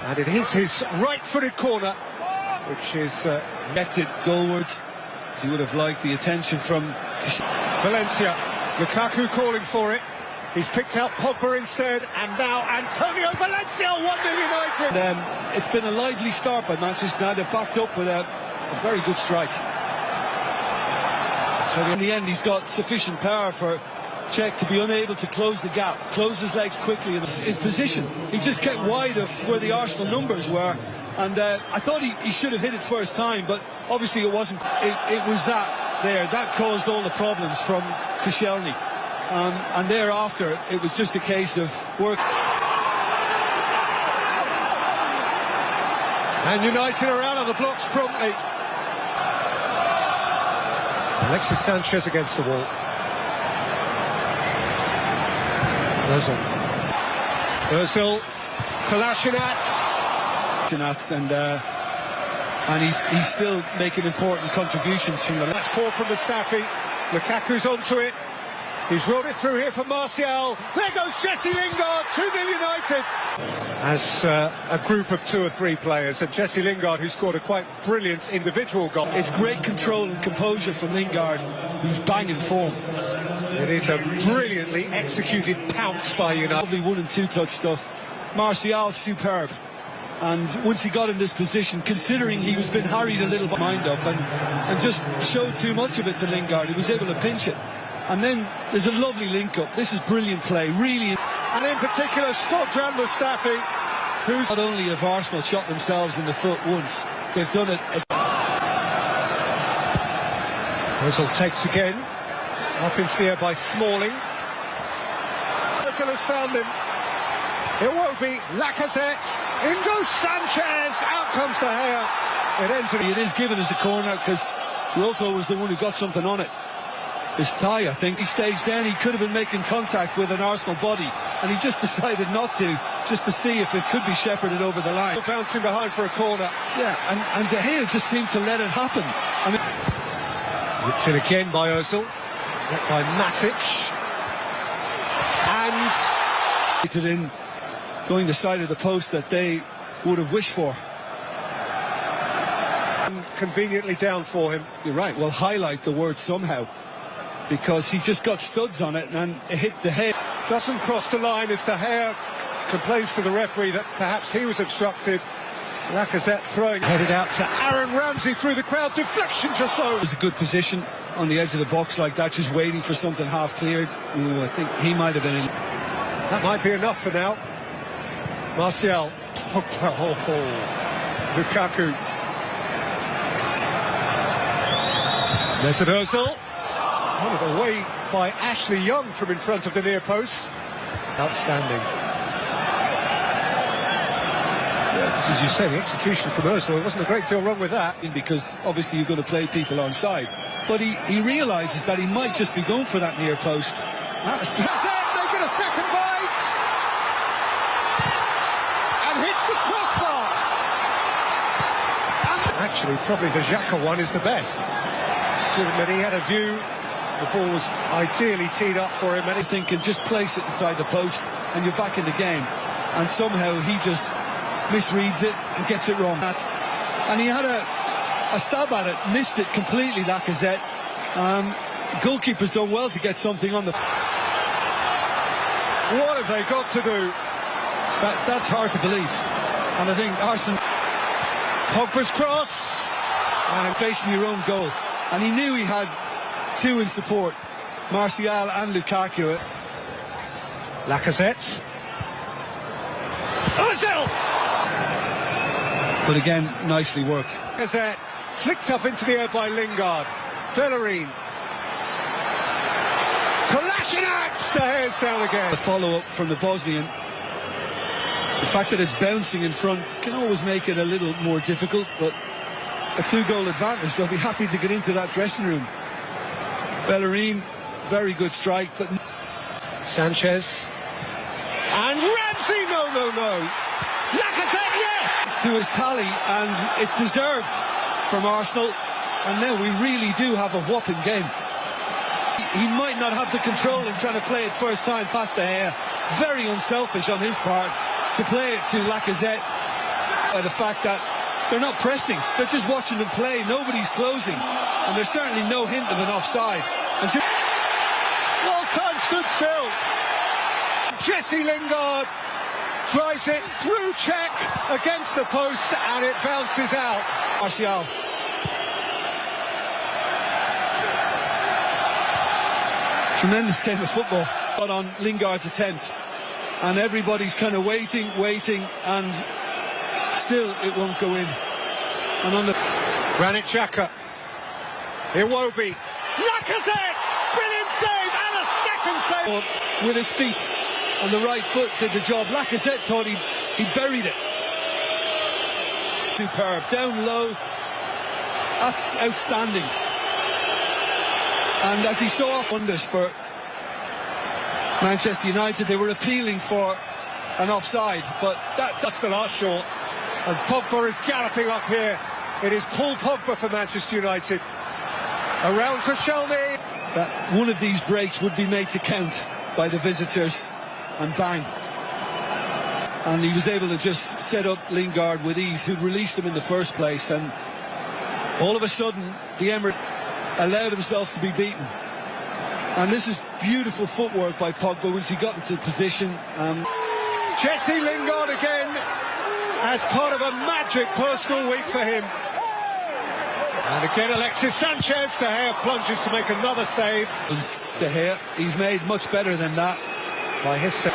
And it is his right-footed corner, which is connected goalwards. He would have liked the attention from Valencia. Lukaku calling for it. He's picked out Pogba instead, and now Antonio Valencia, 1-0 United. And, it's been a lively start by Manchester United, backed up with a very good strike. So in the end, he's got sufficient power for Cech to be unable to close the gap, close his legs quickly in his position. He just kept wide of where the Arsenal numbers were, and I thought he should have hit it first time, but obviously it wasn't. It was that caused all the problems from Koscielny. And thereafter, it was just a case of work. And United are out of the blocks promptly. Alexis Sanchez against the wall. Ozil. Kolasinac. And he's still making important contributions from the left. That's poor from Mustafi. Lukaku's onto it. He's rolled it through here for Martial. There goes Jesse Lingard, 2-0 United. As a group of 2 or 3 players, and Jesse Lingard, who scored a quite brilliant individual goal. It's great control and composure from Lingard, who's banging form. It is a brilliantly executed pounce by United. Lovely 1- and 2-touch stuff. Martial, superb. And once he got in this position, considering he was been harried a little by mind up and just showed too much of it to Lingard, he was able to pinch it. And then there's a lovely link-up. This is brilliant play, really. And in particular, Shkodran Mustafi, who's... Not only have Arsenal shot themselves in the foot once, they've done it... Ozil takes again. Up into the air by Smalling. Ozil has found him. It won't be Lacazette. In goes Sanchez. Out comes De Gea. It ends. It is given as a corner because Rocco was the one who got something on it. His thigh, I think. He staged down. He could have been making contact with an Arsenal body, and he just decided not to, just to see if it could be shepherded over the line. Bouncing behind for a corner. Yeah, and De Gea just seemed to let it happen. I mean, whipped in again by Ozil, met by Matic, and it in going the side of the post that they would have wished for. Conveniently down for him. You're right. Well, highlight the word somehow, because he just got studs on it and it hit De Gea. Doesn't cross the line as De Gea complains to the referee that perhaps he was obstructed. Lacazette throwing, headed out to Aaron Ramsey through the crowd. Deflection just low. It was a good position on the edge of the box like that, just waiting for something half cleared. Ooh, I think he might have been in. That might be enough for now. Martial. Lukaku. Mesut Ozil. Won away by Ashley Young from in front of the near post. Outstanding. Yeah, as you say, the execution from Ozil, there wasn't a great deal wrong with that. Because obviously you're going to play people on side. But he realises that he might just be going for that near post. That's it, they get a second bite. And hits the crossbar. And actually, probably the Xhaka one is the best. Given that he had a view, the ball was ideally teed up for him. And thinking, just place it inside the post and you're back in the game. And somehow he just misreads it and gets it wrong. And he had a stab at it, missed it completely, Lacazette. Goalkeeper's done well to get something on the... What have they got to do? That's hard to believe. And I think Arsenal... Pogba's cross. And facing your own goal. And he knew he had 2 in support, Martial and Lukaku. Lacazette. Ozil! But again, nicely worked. Lacazette flicked up into the air by Lingard. Bellerin. Kolasinac! De Gea's down again. The follow-up from the Bosnian. The fact that it's bouncing in front can always make it a little more difficult, but a 2-goal advantage. They'll be happy to get into that dressing room. Bellerin, very good strike, but... Sanchez. And Ramsey, no. Lacazette, yes! It's to his tally, and it's deserved from Arsenal. And now we really do have a whopping game. He might not have the control in trying to play it first time past De Gea. Very unselfish on his part to play it to Lacazette. By the fact that they're not pressing, they're just watching them play. Nobody's closing, and there's certainly no hint of an offside. And well, time stood still. Jesse Lingard tries it through check against the post, and it bounces out. Martial. Tremendous game of football on Lingard's attempt, and everybody's kind of waiting, and still it won't go in. And on the Granit Xhaka, Iwobi, Lacazette, brilliant save, and a second save. With his feet and the right foot did the job. Lacazette thought he buried it. Superb, down low. That's outstanding. And as he saw off wonders for Manchester United, they were appealing for an offside, but that's the last shot. And Pogba is galloping up here. It is Paul Pogba for Manchester United. Around Koscielny. That one of these breaks would be made to count by the visitors, and bang. And he was able to just set up Lingard with ease, who'd released him in the first place, and all of a sudden the Emirates allowed himself to be beaten. And this is beautiful footwork by Pogba once he got into position. Jesse Lingard again as part of a magic personal week for him. And again Alexis Sanchez, De Gea plunges to make another save. De Gea, he's made much better than that. By history.